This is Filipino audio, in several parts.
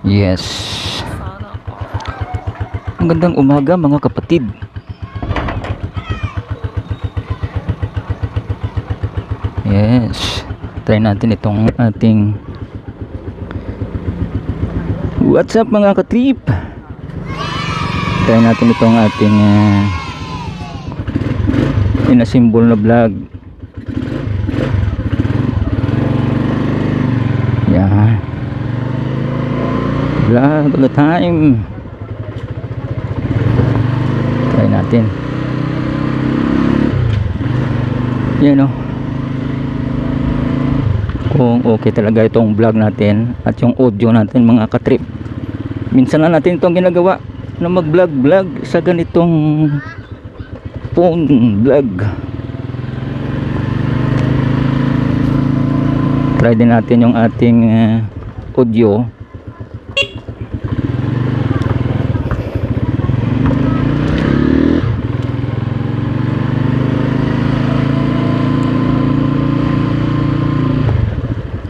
Yes. Magandang umaga mga kapatid. Yes. Try natin itong ating what's up mga katrip. Try natin itong ating inasimbol na vlog. Yan. Vlog all the time. Try natin. Yan o. Kung okay talaga itong vlog natin at yung audio natin mga katrip. Minsan na natin itong ginagawa na mag vlog sa ganitong phone vlog. Try din natin yung ating audio.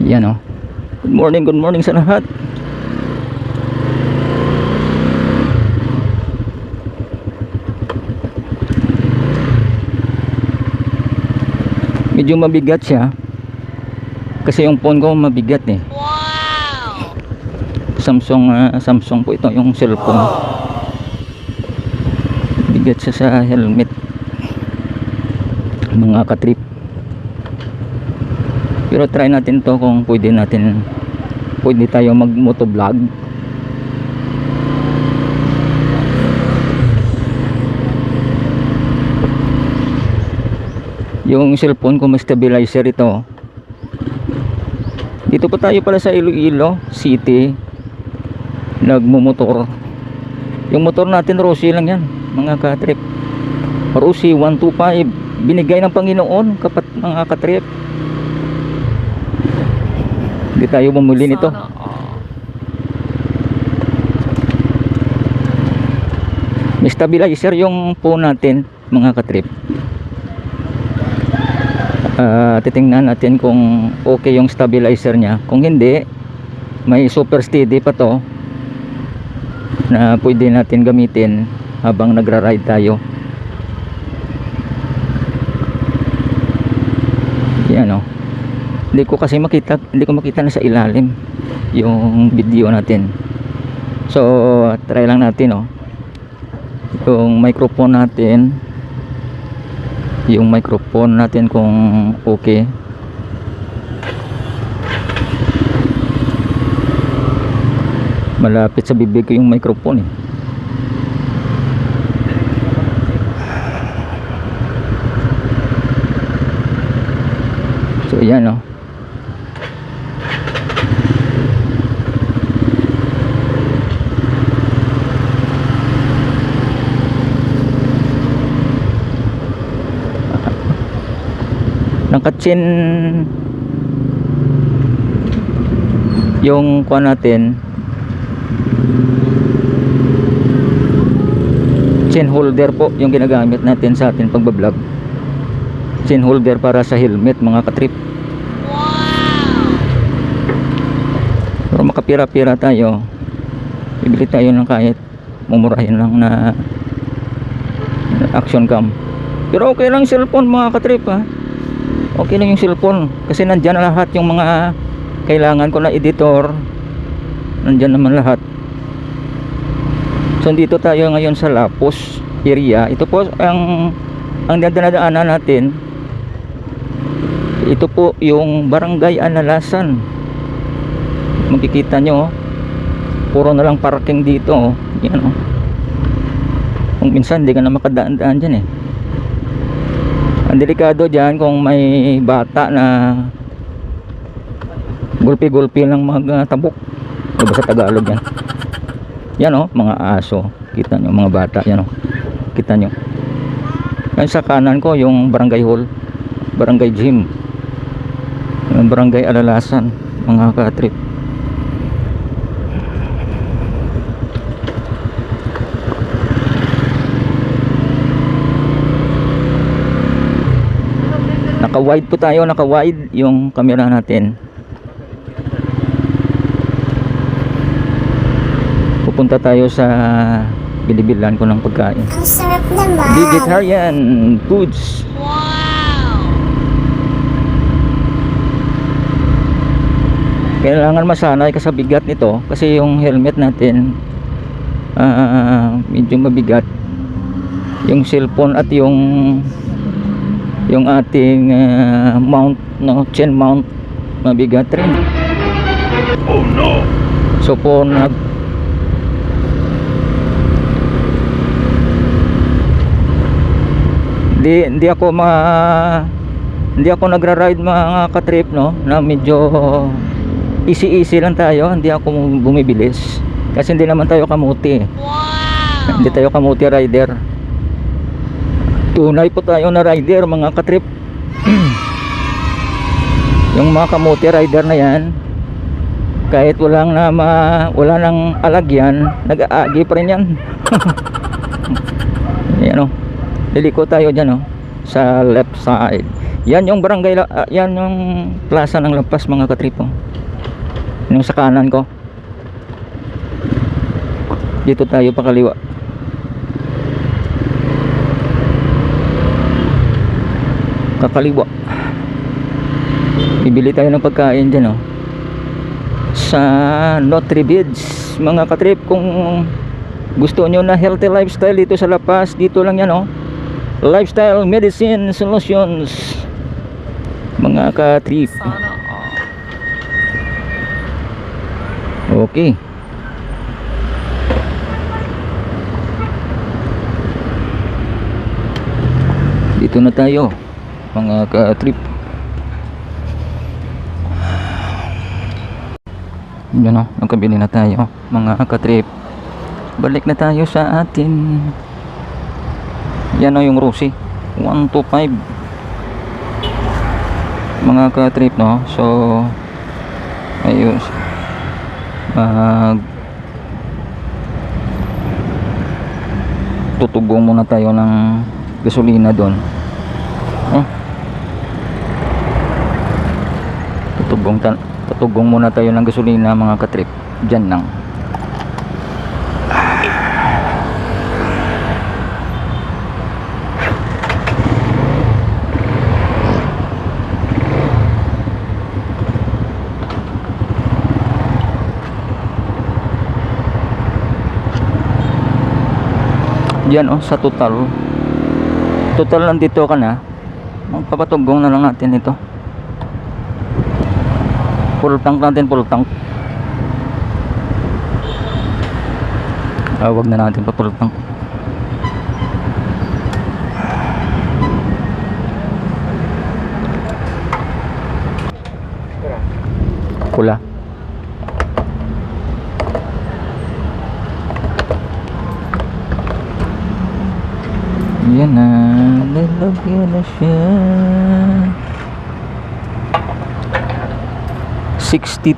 Yan o. Good morning sa lahat. Medyo mabigat siya kasi yung phone ko mabigat eh. Wow! Samsung po ito, yung cellphone. Bigat siya sa helmet mga katrip. Pero try natin to kung pwede tayo mag motovlog. Yung cellphone ko may stabilizer ito. Dito pa tayo pala sa Iloilo City nagmumotor. Yung motor natin Rossi lang yan mga katrip. Rossi 125 binigay ng Panginoon mga katrip. Hindi tayo bumili nito. May stabilizer yung phone natin mga katrip. Titingnan natin kung okay yung stabilizer nya. Kung hindi, may super steady pa to na pwede natin gamitin habang nagra-ride tayo. Yan o. Hindi ko makita na sa ilalim yung video natin. So try lang natin o. Yung microphone natin kung okay. Malapit sa bibig ko yung microphone eh. So yan o. Nakatsin yung kuha natin, chain holder po yung ginagamit natin sa ating pagbablog. Chain holder para sa helmet mga katrip. Pero makapira-pira tayo, bibili tayo ng kahit mumurahin lang na action cam. Pero okay lang cellphone mga katrip ha. Okay lang yung cellphone kasi nandyan na lahat yung mga kailangan ko na editor. Nandyan naman lahat. So dito tayo ngayon sa Lapus area. Ito po ang dadaanan natin. Ito po yung Barangay Analasan. Makikita nyo puro na lang parking dito. Yan o. Kung minsan hindi ka na makadaan-daan dyan eh. Ang delikado dyan kung may bata na gulpi-gulpi lang magtabok. Diba sa Tagalog yan? Yan o, mga aso. Kita nyo, mga bata. Yan o, kita nyo. Yan sa kanan ko yung barangay hall, barangay gym, yung barangay Alalasan mga katrip. Naka-wide po tayo, naka-wide yung camera natin. Punta tayo sa binibilan ko ng pagkain. Ang sarap naman. Vegetarian foods. Kailangan masanay ka sa bigat nito kasi yung helmet natin medyo mabigat. Yung cellphone at yung ating mount, no, chain mount, mabigat rin. Oh no. So po hindi ako nagra-ride mga ka-trip, no, na medyo easy lang tayo. Hindi ako bumibilis kasi hindi naman tayo kamuti. Wow. Hindi tayo kamuti rider. Tunay po tayo na rider mga ka-trip. Yung mga kamuti rider na yan, kahit wala nang alagyan, nag-aagi pa rin yan. Yan o, liliko tayo dyan o, sa left side. Yan yung barangay, yan yung plaza ng Lampas mga ka-trip o. Yung sa kanan ko, dito tayo pakaliwa. Kakaliwa, bibili tayo ng pagkain dyan oh, sa Notre Beach mga ka-trip. Kung gusto nyo na healthy lifestyle dito sa La Paz, dito lang yan oh, Lifestyle Medicine Solutions mga ka-trip. Okay, dito na tayo mga ka-trip. Yan o, nagkabili na tayo mga ka-trip. Balik na tayo sa atin. Yan o yung Rusi 125 mga ka-trip, no. So ayos, tutugong muna tayo ng gasolina doon. Tutugong muna tayo ng gasolina mga ka-trip. Diyan lang. Diyan oh, sa total nandito ka na, magpapatugong na lang natin ito. Full tank natin, full tank. Wag na natin pa full tank. Pula. Yan na, lalagyan na siya. 62.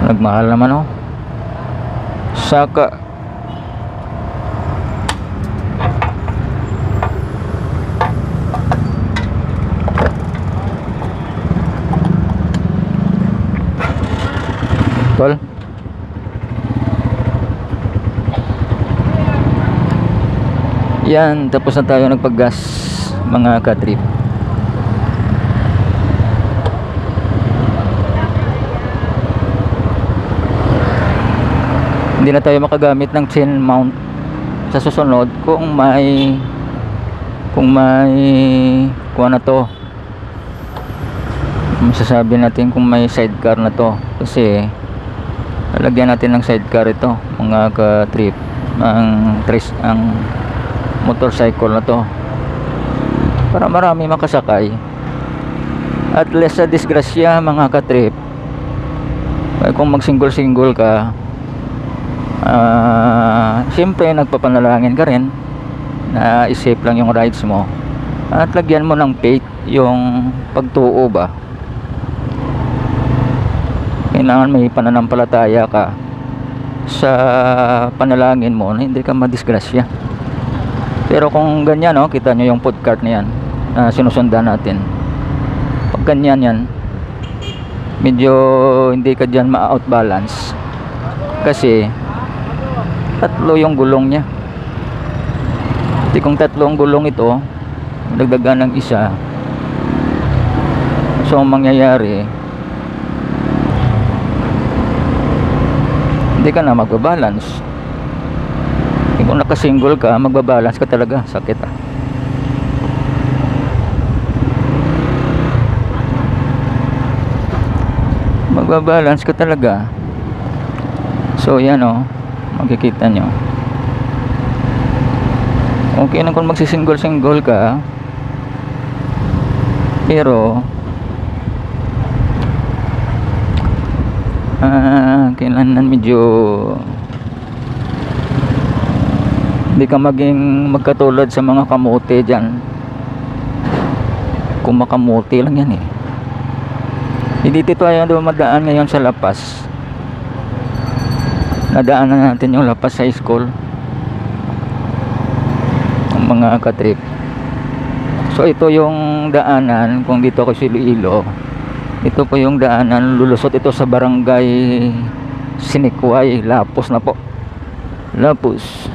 Nagmahal naman oh. Saka tol. Yan, tapos na tayo nagpaggas mga ka-trip. Hindi na tayo makagamit ng chain mount sa susunod kung may kung na to. Masasabi natin kung may sidecar na to, kasi lalagyan natin ng sidecar ito mga ka-trip, ang motorcycle na to, para marami makasakay at less sa disgrasya mga ka-trip. Kung mag single ka, siyempre nagpapanalangin ka rin na i-safe lang yung rides mo at lagyan mo ng faith, yung pagtuo ba. Kailangan may pananampalataya ka sa panalangin mo na hindi ka madisgrasya. Pero kung ganyan, no, kita nyo yung food cart na yan, sinusundan natin. Pag ganyan yan, medyo hindi ka dyan ma-outbalance kasi tatlo yung gulong niya. Hindi kung tatlong gulong ito, dagdagan ng isa, so ang mangyayari, hindi ka na magbabalance. Kung nakasingle ka, magbabalance ka talaga, sakit magbabalance ka talaga. So yan makikita nyo, okay na kung magsisingle ka, pero kailangan medyo hindi ka maging magkatulad sa mga kamote dyan. Kung makamote lang yan hindi dito tayo madaan ngayon sa Lapas. Nadaanan natin yung Lapas High School, ang mga katrip. So ito yung daanan, kung dito ako Iloilo, ito po yung daanan, lulusot ito sa barangay Sinikway, Lapus na po, Lapus.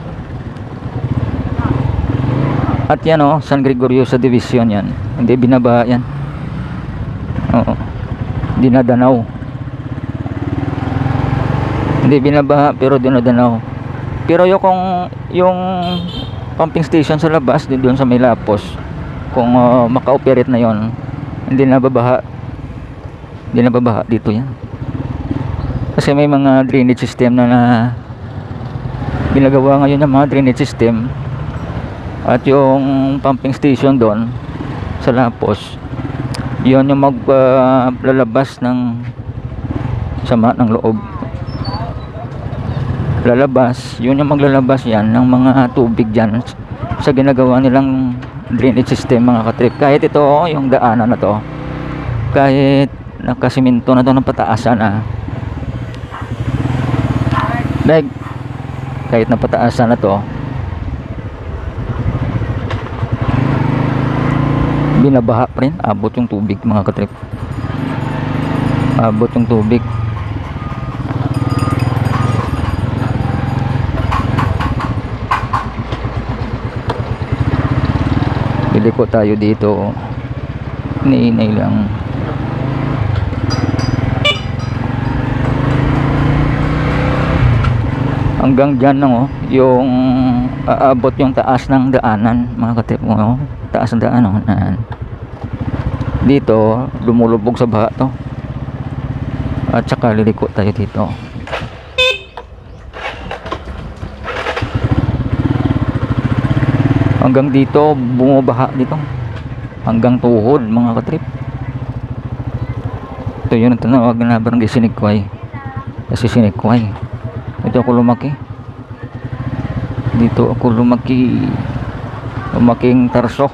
At yan San Gregorio sa Division yan, hindi binabaha yan, dinadanaw, hindi binabaha pero dinadanaw. Pero yung pumping station sa labas doon sa may Lapus, kung maka-operate na yon, hindi nababaha dito yan, kasi may mga drainage system na ginagawa ngayon ng mga drainage system. At yung pumping station doon sa Lapus, yun yung maglalabas ng sama ng loob, yun yung maglalabas yan ng mga tubig dyan sa ginagawa nilang drainage system, mga katrip. Kahit ito yung daanan na to, kahit nakasiminto na to ng pataasan kahit na pataasan na to, binabaha pa rin, abot yung tubig, mga katrip, abot yung tubig. Bili ko tayo dito, iniinay lang. Hanggang dyan lang yung aabot yung taas ng daanan, mga katrip mo, taas ng daanan. Dito lumulubog sa baha to, at saka liliko tayo dito. Hanggang dito bumabaha dito, hanggang tuhod, mga katrip. Ito yun ang tinawag na barangay Sinikway, kasi Sinikway ito ako lumaki, dito ako lumaking Tarso.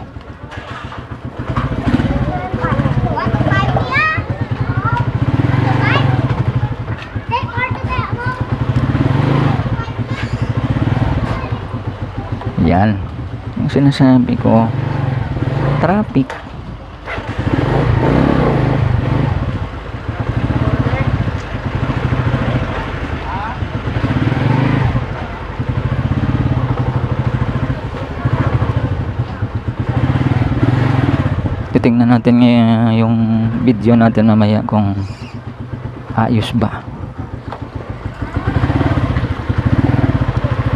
Yan yung sinasabi ko, traffic. Titingnan natin yung video natin mamaya kung ayos ba.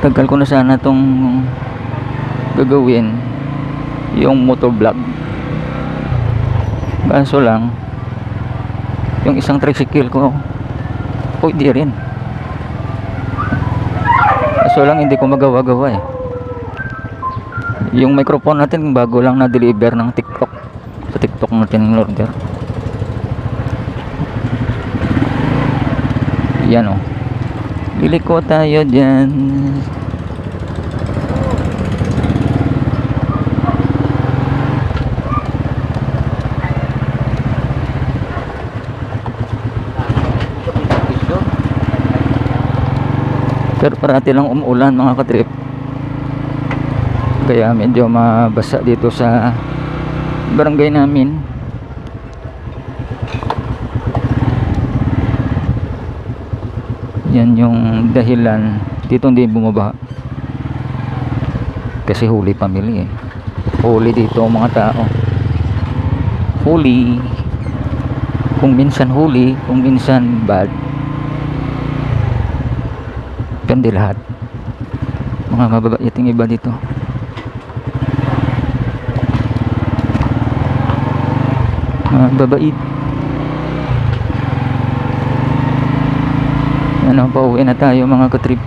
Tagal ko na sana tong gagawin, yung motovlog, kaso lang yung isang tricycle ko hindi rin, kaso lang hindi ko magawa-gawa Yung microphone natin bago lang na-deliver ng TikTok, sa TikTok natin yung order. Yan liliko tayo dyan. Pero parati lang umuulan, mga katrip, kaya medyo mabasa dito sa barangay namin. Yan yung dahilan dito hindi bumaba. Kasi huli pamili eh. Huli dito ang mga tao. Huli. Kung minsan huli, kung minsan bad. Depende lahat. Mga mababait yung iba dito. Mababait. Ano, pauwi na tayo mga katrip.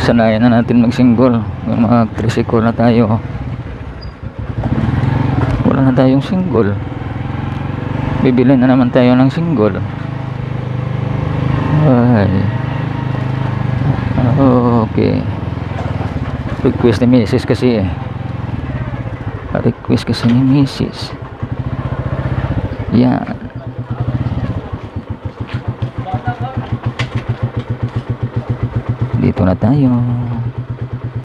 Sanayan na natin magsinggol. Mga tricycle na tayo. Wala na tayong single. Bibili na naman tayo ng single. Ay. Okay. Request ni Mrs. kasi eh. Request kasi ni Mrs. Yan. Dito na tayo.